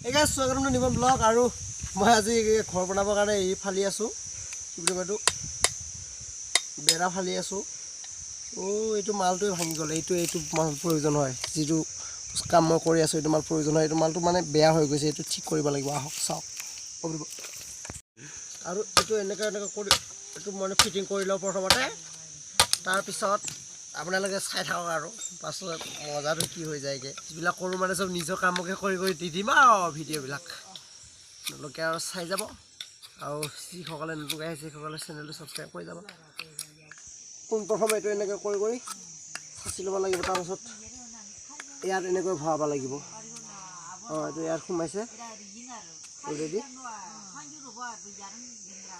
Hey guys, welcome to niponvlog. আৰু মই আজি ঘৰ বনাবৰ কাৰণে এই ফালি আছো কি বুলি কয়টো বেৰা ফালি আছো ও এইটো মালটো ভাঙি গ'ল এইটো মাল প্ৰয়োজন হয় যিটো কাম মই কৰি আছো এইটো মাল প্ৰয়োজন হয় এইটো মালটো মানে বেয়া হৈ গৈছে এইটো ঠিক কৰিব লাগিব আহক চাওক আৰু এইটো এনেকা কৰি এইটো মানে ফিটিং কৰি লও প্ৰথমতে তাৰ পিছত আপোনালোকে চাই থাকক আৰু পাছত মজাটো কি হৈ যায়গে যিবিলাক কৰো মানে সব নিজৰ কামকে কৰি দি দিম ভিডিঅ' বিলাক লোকে আৰু চাই যাব আৰু যিসকলে নতুন আহিছে সেইসকলে চেনেলটো সাবস্ক্ৰাইব কৰি যাব কোন প্ৰথমে এইটো এনেকৈ কৰি ফাঁচি ল'ব লাগিব তাৰ পাছত ইয়াত এনেকৈ ভৰাব লাগিব এইটো ইয়াত সোমাইছে অলৰেডি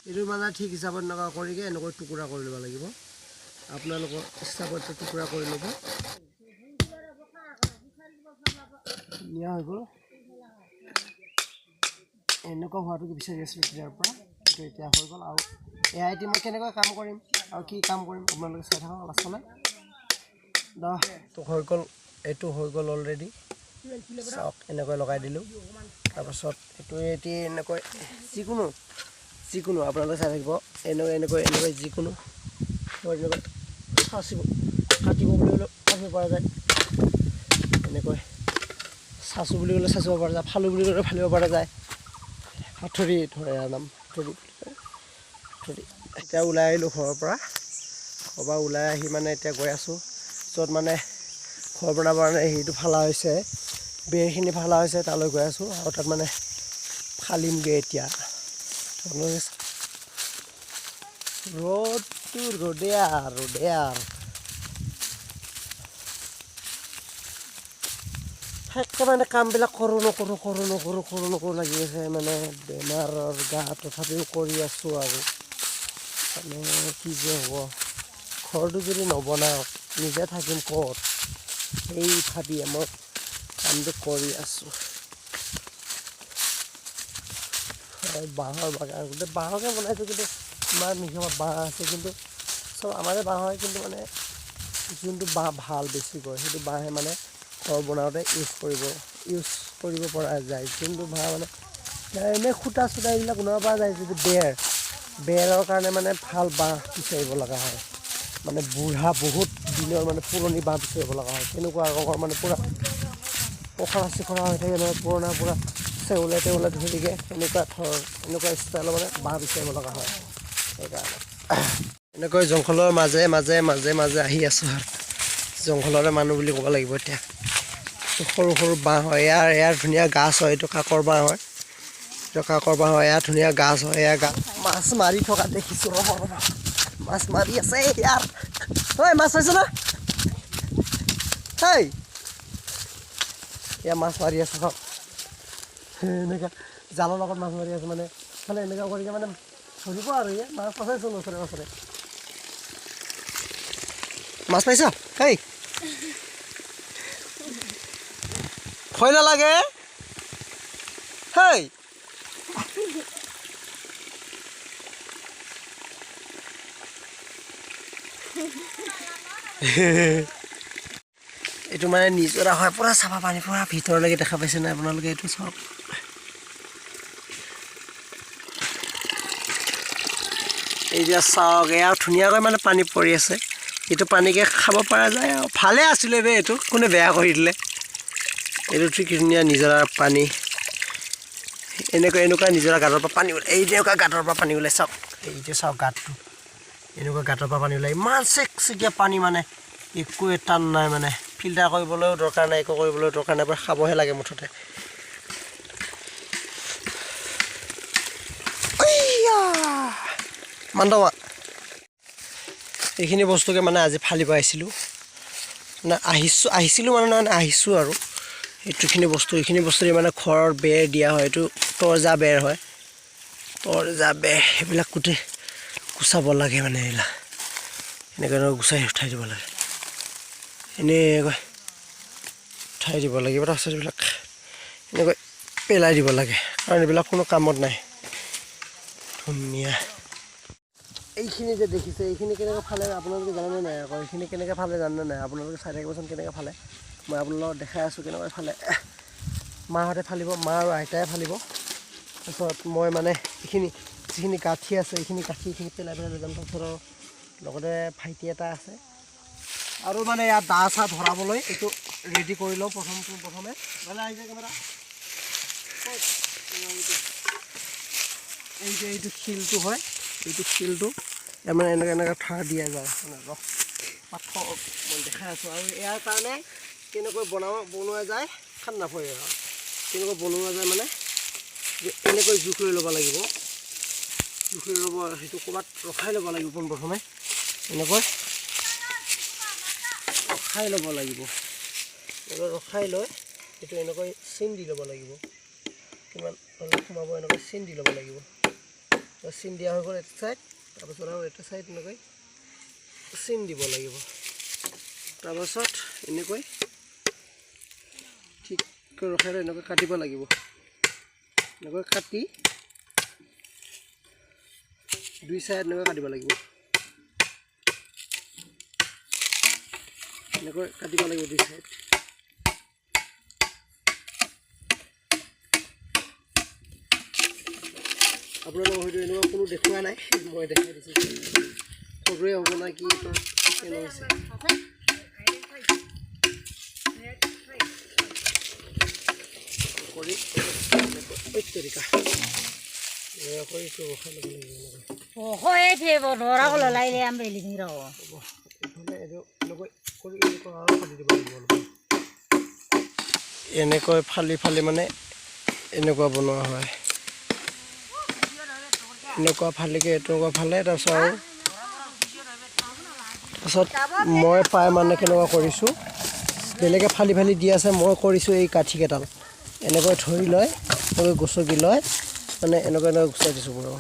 এইটো মানে ঠিক হিচাপত এনেকুৱা কৰিকে এনেকৈ টুকুৰা কৰি ল'ব লাগিব আপোনালোকৰ ইচ্ছামতে টুকুৰা কৰি ল'ব নিয়া হৈ গ'ল এনেকুৱা হোৱাটো বিচাৰি আছিলোঁ ইয়াৰ পৰা এইটো এতিয়া হৈ গ'ল আৰু এই আইটি মই কেনেকৈ কাম কৰিম আৰু কি কাম কৰিম আপোনালোকে চাই থাকক লাষ্টলৈ তো হৈ গ'ল এইটো হৈ গ'ল অলৰেডি চাওক এনেকৈ লগাই দিলোঁ তাৰপাছত এইটো এতিয়া এনেকৈ যিকোনো আপোনালোকে চাই থাকিব এনেকৈ যিকোনো কাটিব বুলি ক'লে কাটিব পৰা যায় এনেকৈ চাচু বুলি ক'লে চাচিব পৰা যায় ফালো বুলি ক'লে ফালিব পৰা যায় হাতুৰি ধৰে নাম হাতুৰি এতিয়া ওলাই আহিলোঁ ঘৰৰ পৰা ওলাই আহি মানে এতিয়া গৈ আছোঁ য'ত মানে ঘৰ বনাবৰ কাৰণে সেইটো ফালা হৈছে বেৰখিনি ফালা হৈছে তালৈ গৈ আছোঁ আৰু তাত মানে ফালিমগৈ এতিয়া ৰ'দে মানে কামবিলাক কৰোঁ নকৰোঁ লাগি আছে মানে বেমাৰৰ গা তথাপিও কৰি আছোঁ আৰু মানে কি যে হ'ব ঘৰটো যদি নবনাওঁ নিজে থাকিম ক'ত সেই ভাবিয়ে মই কামটো কৰি আছোঁ বাঁহৰ বাগান গোটেই বাঁহকে বনাইছোঁ কিন্তু ইমান নিশামত বাঁহ আছে কিন্তু চব আমাৰে বাঁহ হয় কিন্তু মানে যোনটো বাঁহ ভাল বেছিকৈ সেইটো বাঁহে মানে ঘৰ বনাওঁতে ইউজ কৰিব পৰা যায় যোনটো বাঁহ মানে এনেই খুটা চুটা এইবিলাক বনাব পৰা যায় যিটো বেৰৰ কাৰণে মানে ভাল বাঁহ বিচাৰিব লগা হয় মানে বুঢ়া বহুত দিনৰ মানে পুৰণি বাঁহ বিচাৰিব লগা হয় তেনেকুৱা ৰঙৰ মানে পূৰা পখৰা চিখৰা হৈ থাকে মানে পুৰণা চেউলে ধৰিকে এনেকুৱা ষ্টাইলৰ মানে বাঁহ বিচাৰিব লগা হয় সেইকাৰণে এনেকৈ জংঘলৰ মাজে আহি আছোঁ আৰু জংঘলৰে মানুহ বুলি ক'ব লাগিব এতিয়া সৰু বাঁহ হয় ইয়াৰ ধুনীয়া গাছ হয় এইটো কাকৰ বাঁহ হয় ইয়াৰ ধুনীয়া গাছ হয় এয়া মাছ মাৰি থকা দেখিছোঁ মাছ মাৰি আছে ইয়াৰ মাছ পাইছ না এয়া মাছ মাৰি আছে এনেকুৱা জালৰ লগত মাছ মাৰি আছে মানে এনেকুৱা কৰিকে মানে ধৰিব আৰু মাছ পাইছোঁ ওচৰে মাছ পাইছ ভয় নালাগে এইটো মানে নিজৰা হয় পুৰা চাফা পানী পুৰা ভিতৰলৈকে দেখা পাইছে নাই আপোনালোকে এইটো চাওক এতিয়া চাওক এয়া ধুনীয়াকৈ মানে পানী পৰি আছে এইটো পানীকে খাব পৰা যায় আৰু ভালে আছিলে এইটো কোনে বেয়া কৰি দিলে এইটো ঠিক ধুনীয়া নিজৰাৰ পানী এনেকুৱা নিজৰা গাঁতৰ পৰা পানী ওলাই এনেকুৱা গাঁতৰ পৰা পানী ওলাই চাওক এইটো চাওক গাঁতটো এনেকুৱা গাঁতৰ পৰা পানী ওলাই ইমান চেকচেকীয়া পানী মানে একোৱে টান নাই মানে ফিল্টাৰ কৰিবলৈও দৰকাৰ নাই একো কৰিবলৈও দৰকাৰ নাই খাবহে লাগে মুঠতে মান্দমা এইখিনি বস্তুকে মানে আজি ফালিব আহিছিলোঁ মানে আহিছিলোঁ মানে আহিছোঁ আৰু এইখিনি বস্তু মানে ঘৰৰ বেৰ দিয়া হয় এইটো তৰজা বেৰ হয় সেইবিলাক গোটেই গুচাব লাগে মানে এইবিলাক এনেকৈ গুচাই উঠাই দিব লাগে এনেকৈ উঠাই দিব লাগিব তাৰপিছত এইবিলাক এনেকৈ পেলাই দিব লাগে কাৰণ এইবিলাক কোনো কামত নাই ধুনীয়া এইখিনি যে দেখিছে এইখিনি কেনেকৈ ফালে আপোনালোকে জানে নাই আকৌ এইখিনি কেনেকৈ ফালে জানে নাই আপোনালোকে চাই থাকিবচোন কেনেকৈ ফালে মই আপোনালোকক দেখাই আছোঁ কেনেকৈ ফালে মাহঁতে ফালিব, মা আৰু আইতাই ফালিব। তাৰপিছত মই মানে এইখিনি যিখিনি কাঠি আছে এইখিনি কাঠিখিনি পেলাই লৈ যাম। তাৰপিছত লগতে ভাইটি এটা আছে আৰু মানে ইয়াত দা চা ধৰাবলৈ এইটো ৰেডি কৰি লওঁ প্ৰথমে মানে আহি যায় কেমেৰা। এই যে এইটো শিলটো হয়, এইটো শিলটো মানে এনেকৈ ঠাৰ দিয়া যায় মানে পাথৰ মই দেখাই আছোঁ। আৰু ইয়াৰ কাৰণে কেনেকৈ বনোৱা যায় ঠাণ্ডা পৰে আৰু কেনেকৈ বনোৱা যায় মানে এনেকৈ জোখ লৈ ল'ব লাগিব, জোখ লৈ ল'ব, সেইটো ক'ৰবাত ৰখাই ল'ব লাগিব। পোনপ্ৰথমে এনেকৈ ৰখাই ল'ব লাগিব, এনেকৈ ৰখাই লৈ সেইটো এনেকৈ চিন দি ল'ব লাগিব, কিমান সোমাব এনেকৈ চিন দি ল'ব লাগিব। চিন দিয়া হৈ গ'ল এইটো ছাইড, তাৰপাছত আৰু এইটো ছাইড এনেকৈ চিন দিব লাগিব। তাৰপাছত এনেকৈ ঠিককৈ ৰখাই লৈ এনেকৈ কাটিব লাগিব, এনেকৈ কাটি দুই চাইড এনেকৈ কাটিব লাগিব, এনেকৈ কাটিব লাগিব দুই চাইড। আপোনালোকক হয়তো এনেকুৱা কোনো দেখুওৱা নাই, মই দেখাই দিছোঁ। সৰুৱে হ'ব না কি এইটো কেনে হৈছে কৰি তৰিকা কৰি এইটো ৰখাই ল'ব লাগিব। এনেকৈ এনেকৈ ফালি ফালি মানে এনেকুৱা বনোৱা হয়, এনেকুৱা ফালিকে এনেকুৱা ফালে। তাৰপিছত মই প্ৰায় মানে কেনেকুৱা কৰিছোঁ, বেলেগে ফালি ফালি দি আছে, মই কৰিছোঁ এই কাঠিকেইডাল এনেকৈ ধৰি লৈ এনেকৈ গছকি লৈ মানে এনেকৈ গুচাই দিছোঁ বাৰু,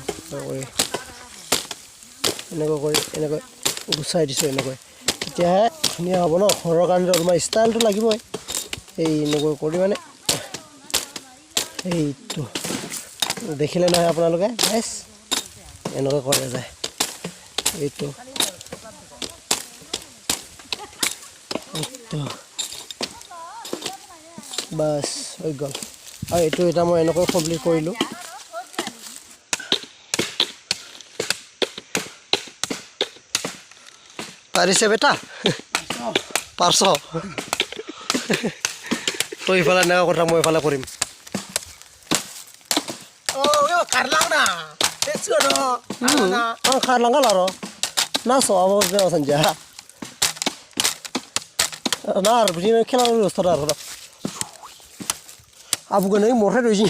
এনেকৈ কৰি এনেকৈ গুচাই দিছোঁ এনেকৈ, তেতিয়াহে ধুনীয়া হ'ব ন। ঘৰৰ কাৰণে অলপমান ষ্টাইলটো লাগিবই, এই এনেকৈ কৰি মানে এইটো দেখিলে নহয় আপোনালোকে গাইছ, এনেকৈ কৰা যায় এইটো বাছ হৈ গ'ল। আৰু এইটো এটা মই এনেকৈ কমপ্লিট কৰিলোঁ। পাৰিছে বেটা, পাৰছ তই ইফালে এনেকুৱা কথা মই ইফালে কৰিম। খাৰ লাংগাল আৰু না সব সঞ্জা না আৰ খেলাৰ ব্যবস্থাটা আৰ আবু কেন মৰে ৰয়েছি।